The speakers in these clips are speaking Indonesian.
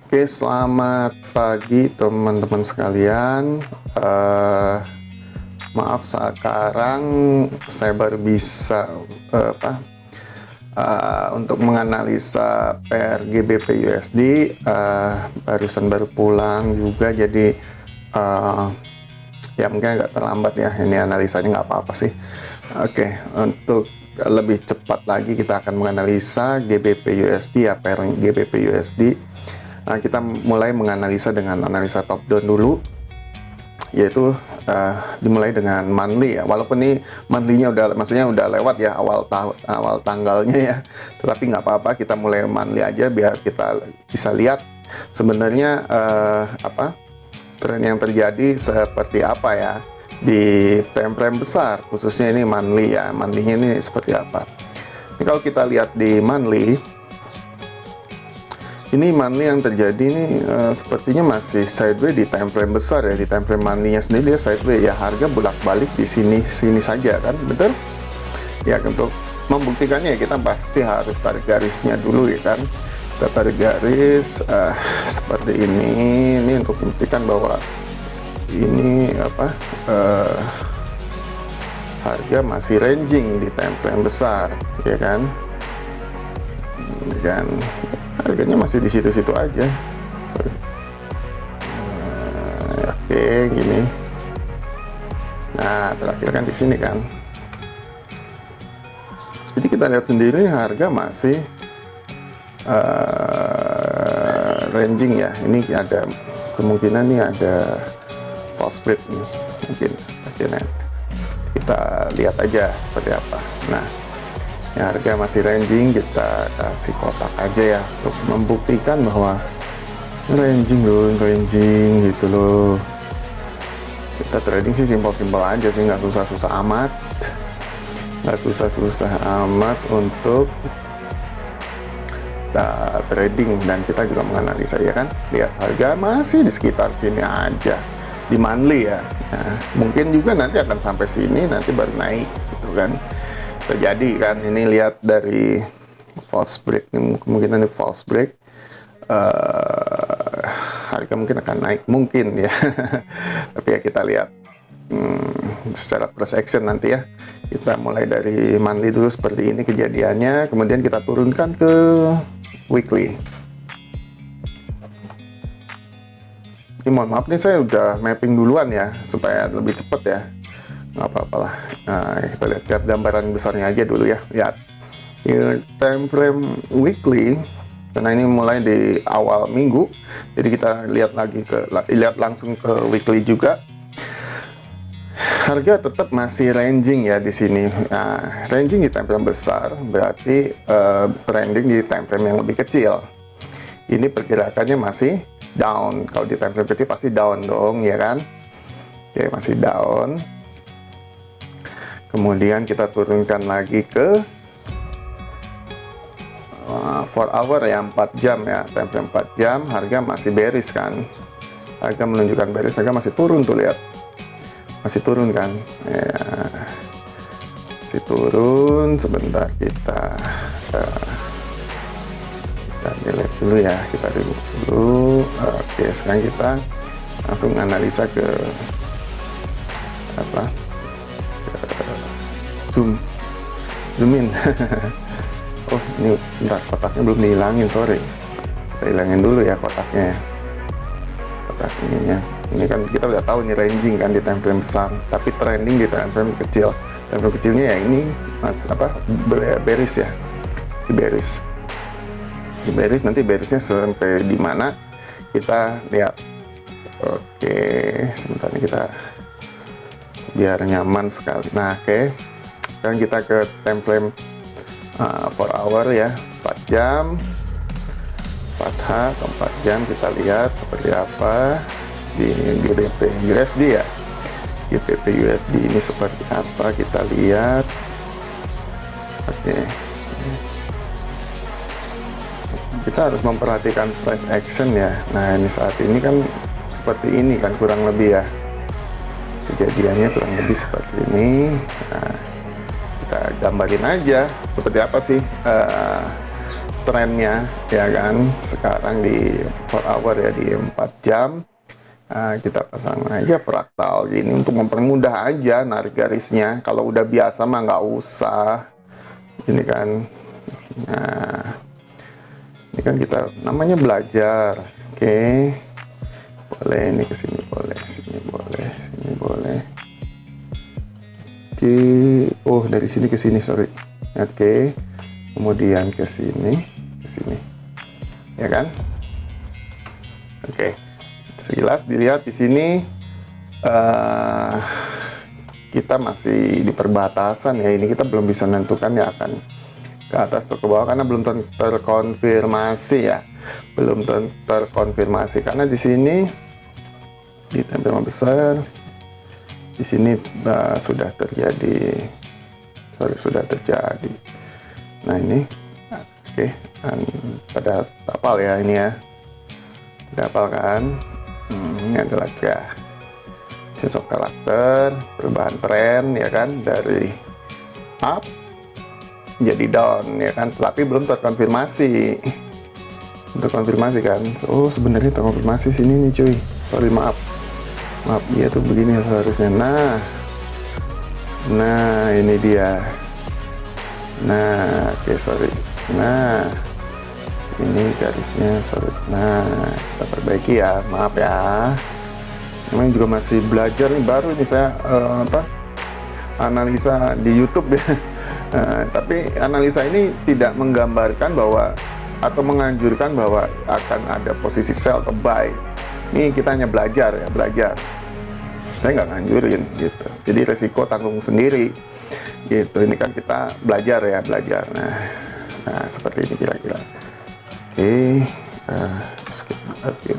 Oke, selamat pagi teman-teman sekalian. Maaf sekarang saya baru bisa untuk menganalisa pair GBP USD. Baru pulang juga, jadi ya mungkin agak terlambat ya ini analisanya, nggak apa-apa sih. Oke, untuk lebih cepat lagi kita akan menganalisa GBP USD ya, pair GBP USD. Nah, kita mulai menganalisa dengan analisa top down dulu, yaitu dimulai dengan monthly ya. Walaupun ini monthly-nya maksudnya udah lewat ya, awal tanggalnya ya, tetapi nggak apa-apa, kita mulai monthly aja biar kita bisa lihat sebenarnya tren yang terjadi seperti apa ya di time frame besar, khususnya ini monthly ya. Monthly-nya ini seperti apa. Ini kalau kita lihat di monthly, ini monthly yang terjadi ini sepertinya masih sideways di time frame besar ya. Di time frame monthly-nya sendiri dia sideways ya, harga bolak-balik di sini saja kan, betul ya. Untuk membuktikannya ya, kita pasti harus tarik garisnya dulu ya kan. Kita tarik garis seperti ini untuk membuktikan bahwa ini harga masih ranging di time frame besar ya kan. Dan harganya masih di situ-situ aja. Oke, gini. Nah, terakhir kan di sini kan. Jadi kita lihat sendiri harga masih ranging ya. Ini ada kemungkinan nih ada false break nih, mungkin akhirnya. Kita lihat aja seperti apa. Nah, ya, harga masih ranging, kita kasih kotak aja ya untuk membuktikan bahwa ranging gitu loh. Kita trading sih simpel-simpel aja sih, nggak susah-susah amat, untuk trading. Dan kita juga menganalisa ya kan, lihat harga masih di sekitar sini aja di monthly ya. Nah, mungkin juga nanti akan sampai sini, nanti baru naik gitu kan. Terjadi kan, ini lihat dari false break, ini kemungkinan ini false break, harga mungkin akan naik mungkin ya. Tapi ya kita lihat secara price action nanti ya. Kita mulai dari monthly dulu seperti ini kejadiannya, kemudian kita turunkan ke weekly. Ini mohon maaf nih, saya udah mapping duluan ya supaya lebih cepet ya. Nggak apa-apa lah. Nah, kita lihat gambaran besarnya aja dulu ya. Lihat ini time frame weekly, karena ini mulai di awal minggu, jadi kita lihat langsung ke weekly juga. Harga tetap masih ranging ya di sini. Nah, ranging di time frame besar berarti trending di time frame yang lebih kecil. Ini pergerakannya masih down. Kalau di time frame kecil pasti down dong ya kan. Oke, masih down. Kemudian kita turunkan lagi ke 4 hour ya, 4 jam ya, time frame 4 jam, harga masih bearish kan. Harga menunjukkan bearish, harga masih turun tuh, lihat. Masih turun kan. Ya, masih turun. Sebentar kita delete dulu ya, kita remove dulu. Oke, sekarang kita langsung analisa ke zoom in. Oh, ini bentar, kotaknya belum dihilangin, sorry. Kita hilangin dulu ya kotaknya. Kotak ininya. Ini kan kita udah tahu nih ranging kan di time frame besar, tapi trending di time frame kecil. Time frame kecilnya ya ini bearish ya. Si bearish. Si bearish, nanti bearishnya sampai di mana kita lihat. Oke, sebentar nih kita biar nyaman sekali. Nah, oke. Sekarang kita ke time frame 4 hour ya, 4 jam 4H ke 4 jam, kita lihat seperti apa di GBP USD ya. GBP USD ini seperti apa, kita lihat. Oke, kita harus memperhatikan price action ya. Nah, ini saat ini kan seperti ini kan, kurang lebih ya kejadiannya kurang lebih seperti ini. Nah, kita gambarin aja seperti apa sih trennya ya kan, sekarang di 4 hour ya, di 4 jam. Kita pasang aja fraktal ini untuk mempermudah aja narik garisnya. Kalau udah biasa mah nggak usah ini kan. Nah, ini kan kita namanya belajar. Oke, boleh ini ke sini, boleh sini, boleh sini, boleh. Oke, oh dari sini ke sini, sorry. Oke, kemudian ke sini, ya kan? Oke, sekilas dilihat di sini kita masih di perbatasan ya. Ini kita belum bisa menentukan ya akan ke atas atau ke bawah karena belum terkonfirmasi ya, belum terkonfirmasi karena di sini ditempel besar, di sini sudah terjadi. Nah ini oke, pada hafal ya ini ya, pada hafal kan. Ini adalah change of karakter, perubahan tren ya kan, dari up jadi down ya kan, tapi belum terkonfirmasi. Kan. Oh sebenarnya terkonfirmasi sini nih cuy, sorry, maaf dia tuh begini seharusnya. Nah ini dia. Nah oke, sorry. Nah ini garisnya, sorry. Nah kita perbaiki ya, maaf ya. Memang juga masih belajar nih, baru ini saya analisa di YouTube ya. Tapi analisa ini tidak menggambarkan bahwa atau menganjurkan bahwa akan ada posisi sell atau buy. Ini kita hanya belajar ya, saya nggak nganjurin gitu, jadi resiko tanggung sendiri gitu. Ini kan kita belajar ya, nah seperti ini kira-kira. Oke,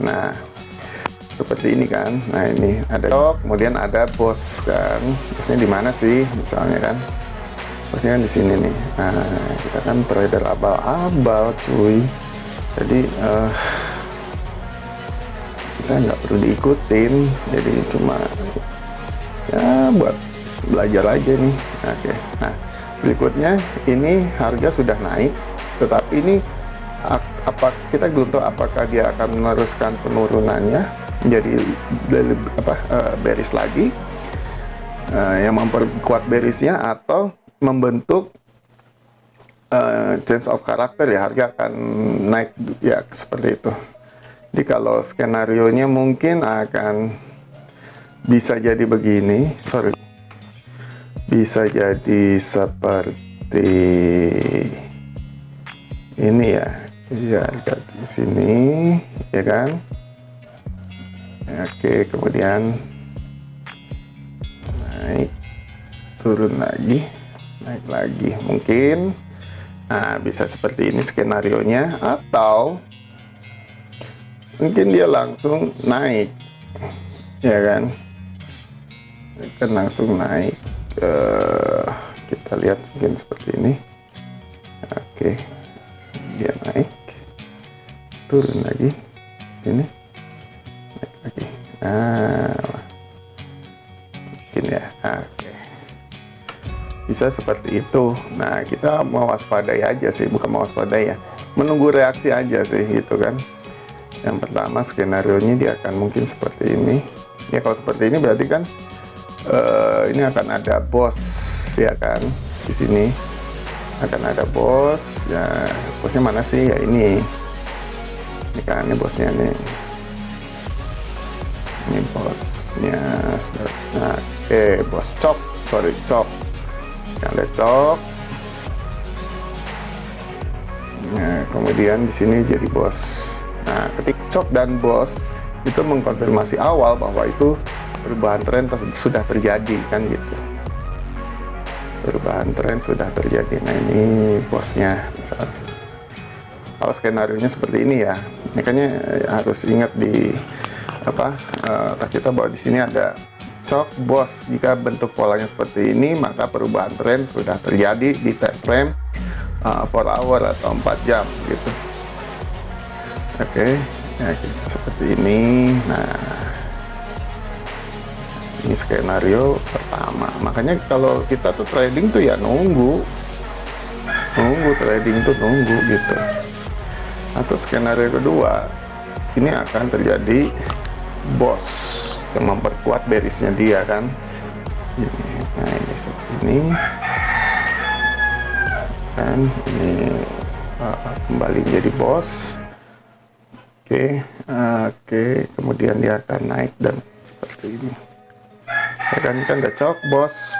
nah seperti ini kan. Nah ini ada top, kemudian ada bos kan, bosnya di mana sih misalnya kan, bosnya kan di sini nih. Nah kita kan trader abal-abal cuy, jadi kita nggak perlu diikutin, jadi cuma ya buat belajar aja nih. Oke, nah berikutnya ini harga sudah naik, tetapi ini apa kita belum tahu apakah dia akan meneruskan penurunannya menjadi bearish lagi, yang memperkuat bearishnya, atau membentuk change of karakter ya, harga akan naik ya seperti itu. Jadi kalau skenario nya mungkin akan bisa jadi begini, sorry, bisa jadi seperti ini ya, harga di sini ya kan. Oke, kemudian naik, turun lagi, naik lagi mungkin. Nah bisa seperti ini skenario nya, atau mungkin dia langsung naik ya kan, langsung naik. Kita lihat mungkin seperti ini. Oke, dia naik, turun lagi sini, naik lagi. Nah mungkin ya. Oke, bisa seperti itu. Nah kita mewaspadai aja sih, bukan mewaspadai ya, menunggu reaksi aja sih gitu kan. Yang pertama skenario nya dia akan mungkin seperti ini ya. Kalau seperti ini berarti kan ini akan ada bos ya kan, di sini akan ada bos ya. Bosnya mana sih ya, ini kan, ini bosnya nih, ini bosnya. Nah oke, bos chop, sorry, chop, ada chop. Nah kemudian di sini jadi bos. Nah, ketika chop dan bos itu mengkonfirmasi awal bahwa itu perubahan tren sudah terjadi kan gitu. Perubahan tren sudah terjadi. Nah, ini bosnya misalnya. Kalau skenario-nya seperti ini ya, makanya harus ingat di otak kita bahwa di sini ada chop bos. Jika bentuk polanya seperti ini, maka perubahan tren sudah terjadi di time frame 4 hour atau 4 jam gitu. Oke, ya seperti ini. Nah, ini skenario pertama. Makanya kalau kita tuh trading tuh ya nunggu trading tuh nunggu gitu. Atau skenario kedua, ini akan terjadi boss yang memperkuat bearisnya dia kan. Nah ini seperti ini kan, ini kembali menjadi boss. Oke, kemudian dia akan naik dan seperti ini. Ya kan udah cok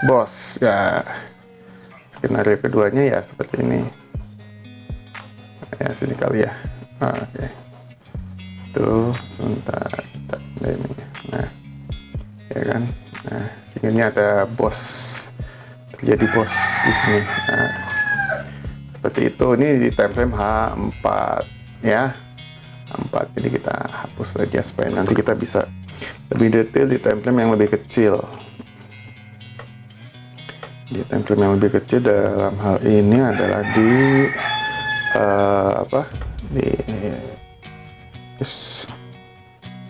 boss ya. Skenario keduanya ya seperti ini. Ya sini kali ya. Oke. Tuh sebentar kita ini. Nah, ya kan. Nah, sini ada boss. Terjadi boss di sini. Nah, seperti itu. Ini di time frame H4 ya. H4. Jadi kita hapus saja supaya nanti kita bisa lebih detail di time frame yang lebih kecil. Di time frame yang lebih kecil dalam hal ini adalah di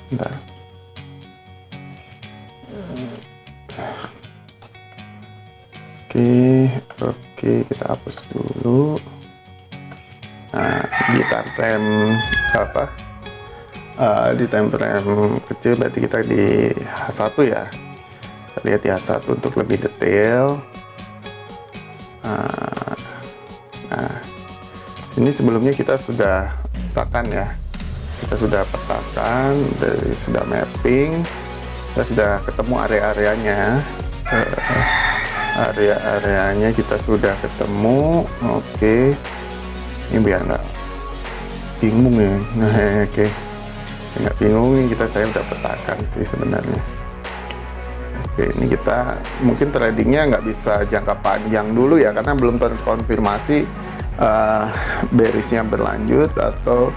bentar. Oke, kita hapus dulu. Nah, di time frame di time frame kecil berarti kita di H1 ya. Kita lihat di H1 untuk lebih detail. Nah, ini sebelumnya kita sudah petakan ya. Kita sudah petakan, sudah mapping, kita sudah ketemu area-areanya. Area-areanya kita sudah ketemu. Oke. Ini biar nggak bingung ya. Nah, oke. Nggak bingung nih, saya udah petakan sih sebenarnya. Oke, ini kita mungkin tradingnya nggak bisa jangka panjang dulu ya, karena belum terkonfirmasi bearisnya berlanjut atau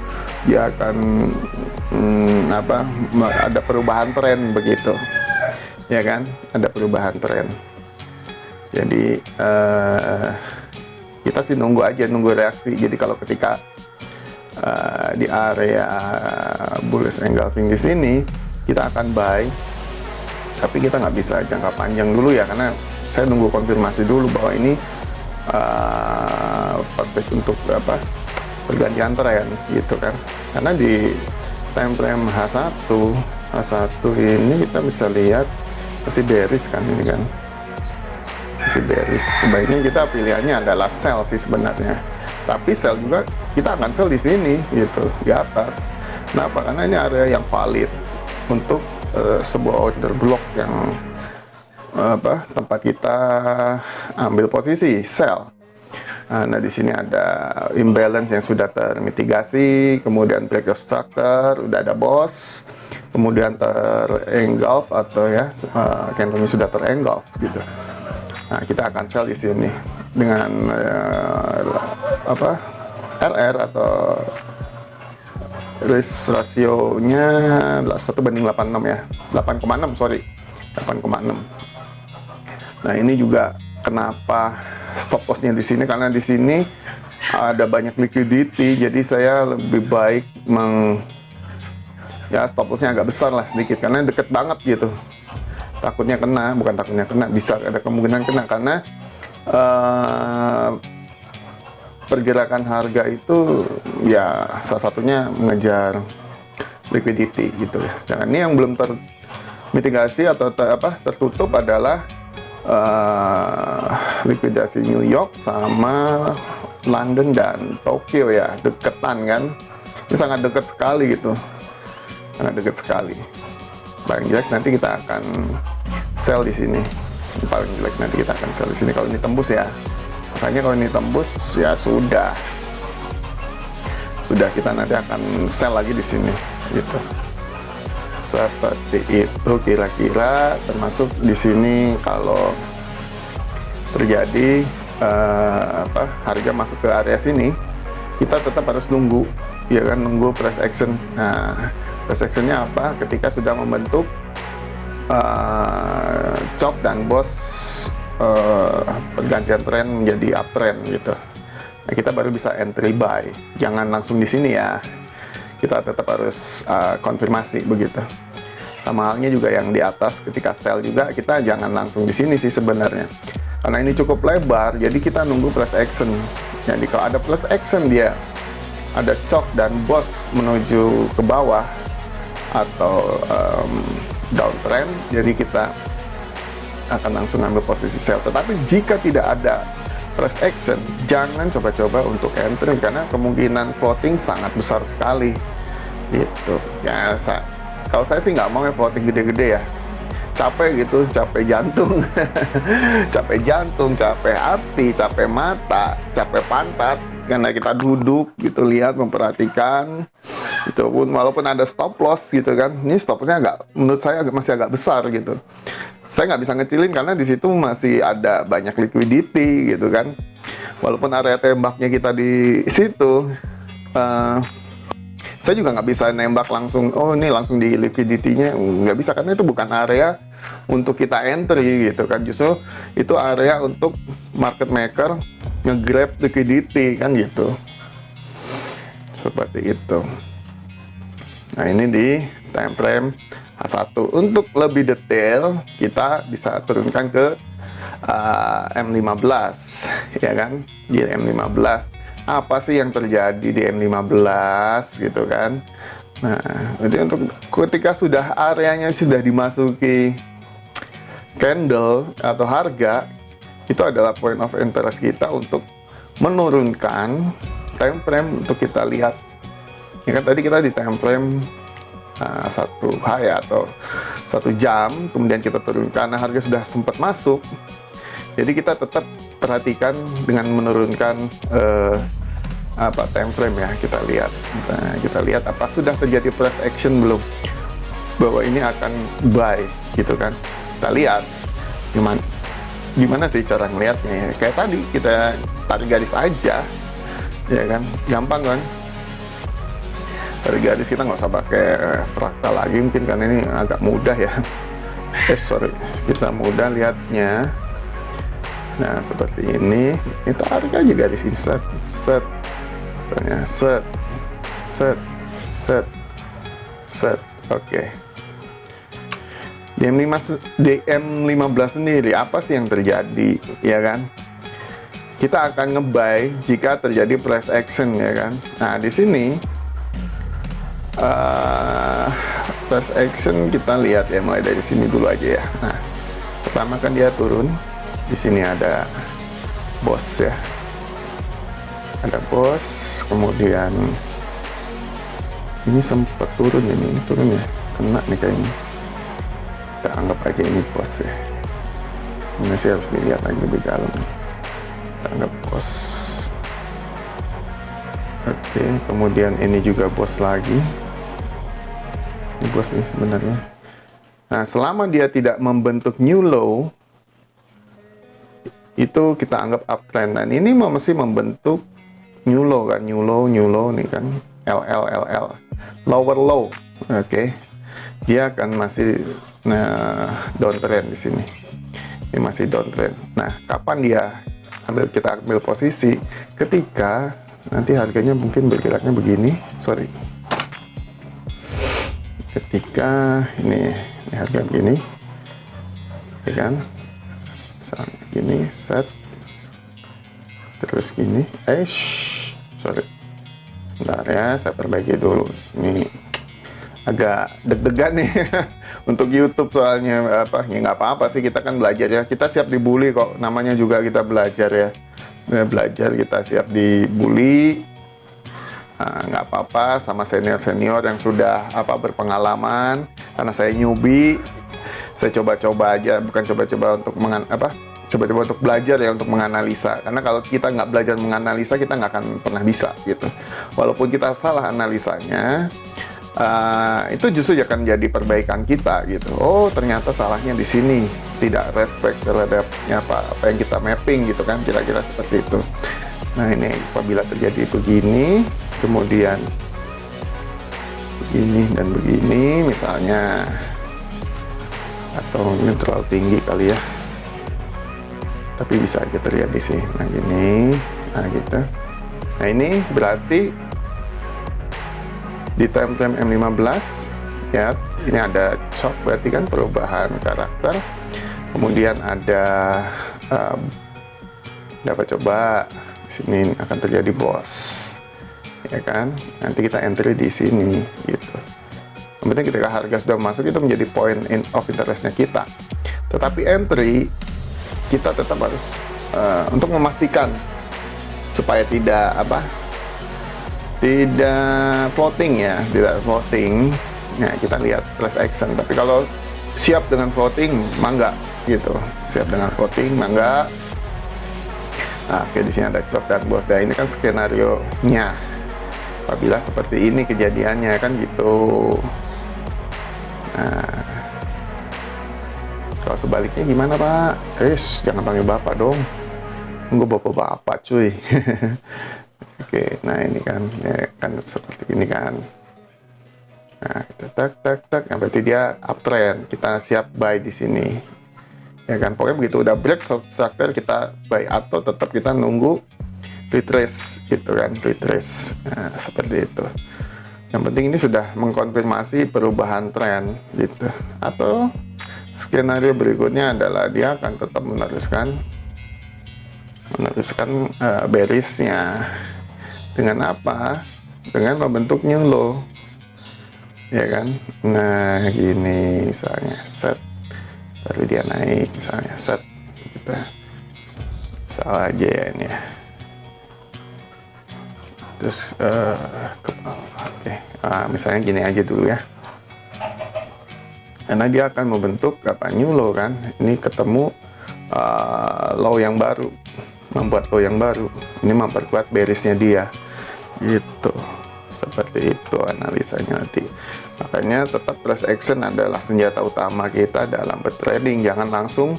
dia akan ada perubahan tren begitu, ya kan? Ada perubahan tren. Jadi kita sih nunggu reaksi. Jadi kalau ketika di area bullish engulfing di sini kita akan buy, tapi kita nggak bisa jangka panjang dulu ya, karena saya nunggu konfirmasi dulu bahwa ini perfect untuk pergantian tren gitu kan. Karena di time frame H1 ini kita bisa lihat masih bearish kan, ini kan masih bearish. Sebaiknya kita pilihannya adalah sell sih sebenarnya, tapi sell juga kita akan sell di sini gitu, di atas. Kenapa? Karena ini area yang valid untuk sebuah order block yang tempat kita ambil posisi sell. Nah di sini ada imbalance yang sudah termitigasi, kemudian break of structure, udah ada boss, kemudian terengulf atau ya candlenya sudah terengulf gitu. Nah kita akan sell di sini dengan RR atau risk rasionya 1:86 ya, 8,6 sorry, 8,6. Nah ini juga kenapa stop lossnya di sini, karena di sini ada banyak liquidity, jadi saya lebih baik stop lossnya agak besar lah sedikit, karena deket banget gitu. Bukan takutnya kena, bisa ada kemungkinan kena, karena pergerakan harga itu ya salah satunya mengejar liquidity gitu ya. Sedangkan ini yang belum termitigasi atau tertutup adalah likuidasi New York sama London dan Tokyo ya, deketan kan. Ini sangat dekat sekali gitu, sangat dekat sekali. Paling jelek nanti kita akan sell di sini. Paling jelek nanti kita akan sell di sini kalau ini tembus ya. Makanya kalau ini tembus ya sudah kita nanti akan sell lagi di sini gitu. Seperti itu kira-kira, termasuk di sini kalau terjadi harga masuk ke area sini, kita tetap harus nunggu ya kan, nunggu price action. Nah price actionnya apa? Ketika sudah membentuk chop dan boss pergantian tren menjadi uptrend gitu. Nah, kita baru bisa entry buy. Jangan langsung di sini ya. Kita tetap harus konfirmasi begitu. Sama halnya juga yang di atas, ketika sell juga kita jangan langsung di sini sih sebenarnya. Karena ini cukup lebar, jadi kita nunggu plus action. Jadi kalau ada plus action dia ada shock dan boss menuju ke bawah atau downtrend, jadi kita akan langsung ambil posisi sell. Tetapi jika tidak ada price action, jangan coba-coba untuk entry karena kemungkinan floating sangat besar sekali gitu ya. Kalau saya sih nggak mau ya floating gede-gede ya, capek gitu, capek jantung capek jantung, capek hati, capek mata, capek pantat, karena kita duduk gitu, lihat, memperhatikan itu pun walaupun ada stop loss gitu kan. Ini stop lossnya menurut saya masih agak besar gitu. Saya nggak bisa ngecilin karena di situ masih ada banyak liquidity gitu kan. Walaupun area tembaknya kita di situ, saya juga nggak bisa nembak langsung, oh ini langsung di liquidity-nya, nggak bisa karena itu bukan area untuk kita entry gitu kan. Justru itu area untuk market maker nge-grab liquidity kan gitu, seperti itu. Nah ini di time frame H1. Untuk lebih detail kita bisa turunkan ke M15 ya kan. Di M15 apa sih yang terjadi di M15 gitu kan. Nah jadi untuk ketika sudah areanya sudah dimasuki candle atau harga, itu adalah point of interest kita untuk menurunkan time frame untuk kita lihat. Ya kan tadi kita di time frame 1 hari atau 1 jam, kemudian kita turunkan, karena harga sudah sempat masuk, jadi kita tetap perhatikan dengan menurunkan time frame ya. Kita lihat apa sudah terjadi price action belum, bahwa ini akan buy gitu kan. Kita lihat gimana sih cara ngelihatnya ya. Kayak tadi kita tarik garis aja ya kan, gampang kan. Dari garis kita nggak usah pakai fraktal lagi mungkin karena ini agak mudah ya. Kita mudah lihatnya. Nah seperti ini, kita tarik aja garis ini, set, misalnya set, oke. DM15 sendiri apa sih yang terjadi ya kan? Kita akan nge-buy jika terjadi price action ya kan. Nah di sini price action kita lihat ya, mulai dari sini dulu aja ya. Nah, pertama kan dia turun, di sini ada boss ya, ada boss, kemudian ini sempat turun ya, kena nih kayaknya. Kita anggap aja ini boss ya. Ini sih harus dilihat lagi lebih dalam. Kita anggap boss. Oke, kemudian ini juga bos lagi. Ini bos nih sebenarnya. Nah, selama dia tidak membentuk new low, itu kita anggap uptrend. Dan ini masih membentuk new low kan, new low nih kan, LL, lower low. Oke, dia akan masih downtrend di sini. Ini masih downtrend. Nah, kapan dia kita ambil posisi? Ketika nanti harganya mungkin bergeraknya begini, ketika ini harga begini ya kan, misalnya gini, set, terus gini, bentar ya, saya perbaiki dulu, ini agak deg-degan nih untuk YouTube soalnya. Ya nggak apa-apa sih, kita kan belajar ya, kita siap dibully kok, namanya juga kita belajar ya. Belajar, kita siap dibully, nggak apa-apa, sama senior yang sudah berpengalaman. Karena saya newbie, saya coba-coba aja, bukan coba-coba untuk coba-coba untuk belajar ya, untuk menganalisa. Karena kalau kita nggak belajar menganalisa, kita nggak akan pernah bisa gitu. Walaupun kita salah analisanya, itu justru akan jadi perbaikan kita gitu. Oh ternyata salahnya di sini, tidak respect terhadap apa yang kita mapping gitu kan, kira-kira seperti itu. Nah ini apabila terjadi begini, kemudian begini dan begini misalnya, atau ini terlalu tinggi kali ya, tapi bisa aja terjadi sih. Nah gini, nah gitu. Nah ini berarti di time frame M15 ya, ini ada shock, berarti kan perubahan karakter. Kemudian ada dapat coba di sini akan terjadi boss ya kan. Nanti kita entry di sini gitu. Yang penting ketika harga sudah masuk itu menjadi point of interestnya kita. Tetapi entry kita tetap harus untuk memastikan supaya tidak floating ya, tidak floating. Nah, kita lihat price action. Tapi kalau siap dengan floating, mangga gitu. Siap dengan floating, mangga. Nah, oke, di sini ada chop dan boss. Nah, ini kan skenario nya. Apabila seperti ini kejadiannya kan gitu. Nah, kalau sebaliknya gimana, Pak? Jangan panggil Bapak dong. Gue bapak-bapak, cuy. Oke, nah ini kan, ya kan seperti ini kan. Nah, kita tak, yang berarti dia uptrend. Kita siap buy di sini. Ya kan, pokoknya begitu udah break structure kita buy, atau tetap kita nunggu retrace gitu kan, retrace. Nah, seperti itu. Yang penting ini sudah mengkonfirmasi perubahan tren gitu. Atau skenario berikutnya adalah dia akan tetap meneruskan bearish-nya. Dengan apa? Dengan membentuk new low. Ya kan? Nah, gini misalnya set, baru dia naik misalnya set, kita salah aja ya ini ya. Terus oke. Misalnya gini aja dulu ya, karena dia akan membentuk new low kan. Ini ketemu low yang baru, membuat low yang baru. Ini memperkuat bearish-nya dia gitu. Seperti itu analisanya nanti. Makanya tetap price action adalah senjata utama kita dalam bertrading. Jangan langsung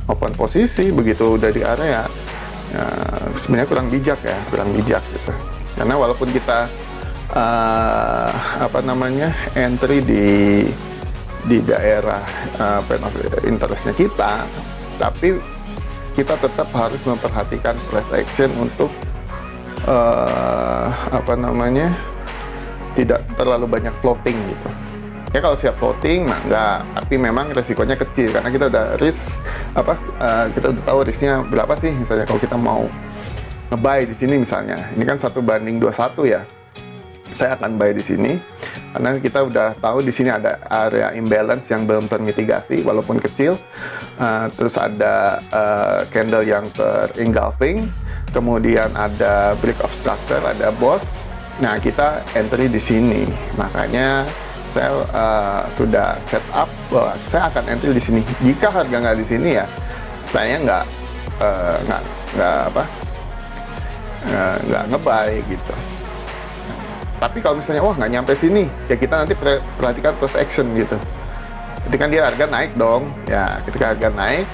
open posisi begitu udah di area. Sebenarnya kurang bijak gitu. Karena walaupun kita entry di daerah point of interestnya kita, tapi kita tetap harus memperhatikan price action untuk tidak terlalu banyak floating gitu. Ya kalau siap floating, nah enggak, tapi memang resikonya kecil karena kita udah kita udah tahu risknya berapa sih. Misalnya kalau kita mau nge-buy di sini misalnya, ini kan 1:21 ya. Saya akan buy di sini karena kita udah tahu di sini ada area imbalance yang belum termitigasi walaupun kecil. Terus ada candle yang ter-engulfing, kemudian ada break of structure, ada boss. Nah, kita entry di sini. Makanya saya sudah set up bahwa saya akan entry di sini. Jika harga nggak di sini ya, saya nggak nge-buy gitu. Tapi kalau misalnya nggak nyampe sini, ya kita nanti perhatikan price action gitu. Ketika dia harga naik dong, ya ketika harga naik,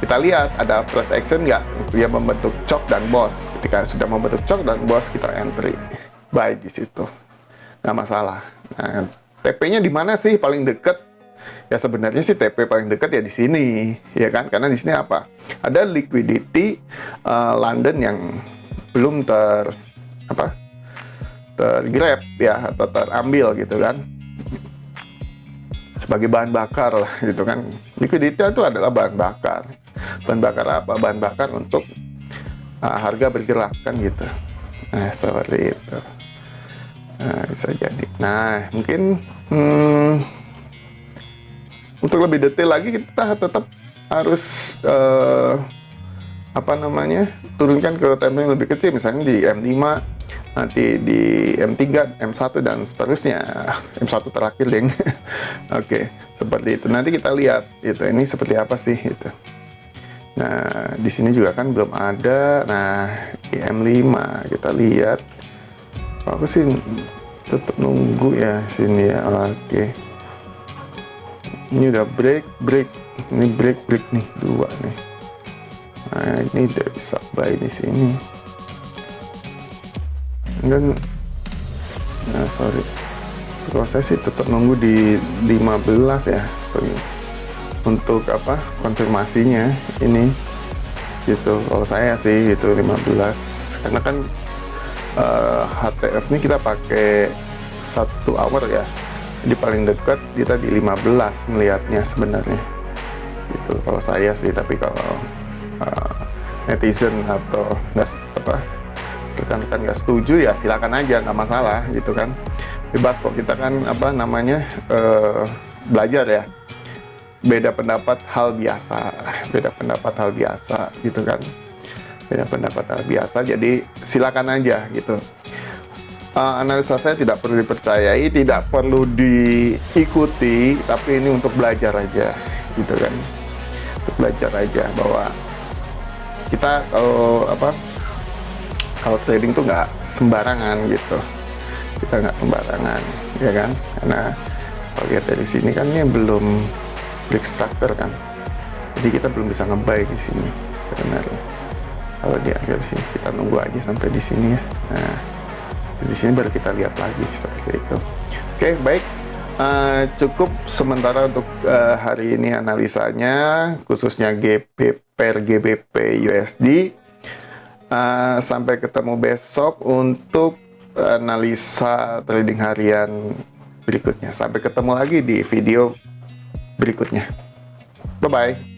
kita lihat ada price action nggak, dia membentuk chop dan boss. Ketika sudah membentuk chop dan boss, kita entry, buy di situ, nggak masalah. Nah, TP-nya di mana sih paling deket? Ya sebenarnya sih TP paling dekat ya di sini, ya kan? Karena di sini apa? Ada liquidity London yang belum tergrab ya, atau terambil gitu kan, sebagai bahan bakar lah gitu kan. Liquidity itu adalah bahan bakar. Bahan bakar apa? Bahan bakar untuk harga bergerak kan gitu. Nah, seperti itu. Nah, bisa jadi. Nah, mungkin untuk lebih detail lagi kita tetap harus turunkan ke time yang lebih kecil, misalnya di M5, nanti di M3, M1 dan seterusnya. M1 terakhir, deng. Oke, seperti itu. Nanti kita lihat itu ini seperti apa sih itu. Nah, di sini juga kan belum ada. Nah, di M5 kita lihat. Aku sih tetap nunggu ya sini ya. Oke. Ini udah break. Ini break nih, 2 nih. Nah, ini udah bisa buy di sini. Dan sorry. Kalau saya sih tetap nunggu di 15 ya. Untuk konfirmasinya ini. Gitu. Kalau saya sih itu 15. Karena kan HTF ini kita pakai 1 hour ya. Jadi paling dekat kita di 15 melihatnya sebenarnya. Gitu kalau saya sih, tapi kalau netizen atau rekan-rekan nggak setuju ya silakan aja, nggak masalah gitu kan, bebas kok, kita kan belajar ya. Beda pendapat hal biasa, gitu kan, beda pendapat hal biasa, jadi silakan aja gitu. Analisa saya tidak perlu dipercayai, tidak perlu diikuti, tapi ini untuk belajar aja gitu kan, untuk belajar aja bahwa kita kalau trading tuh nggak sembarangan gitu, kita nggak sembarangan ya kan, karena kalau lihat dari sini kan ini belum break structure kan, jadi kita belum bisa nge-buy di sini sebenarnya. Kalau di akhir sini kita nunggu aja sampai di sini ya. Nah, di sini baru kita lihat lagi seperti itu. Oke, baik. Cukup sementara untuk hari ini analisanya, khususnya GBP USD. Sampai ketemu besok untuk analisa trading harian berikutnya. Sampai ketemu lagi di video berikutnya. Bye-bye.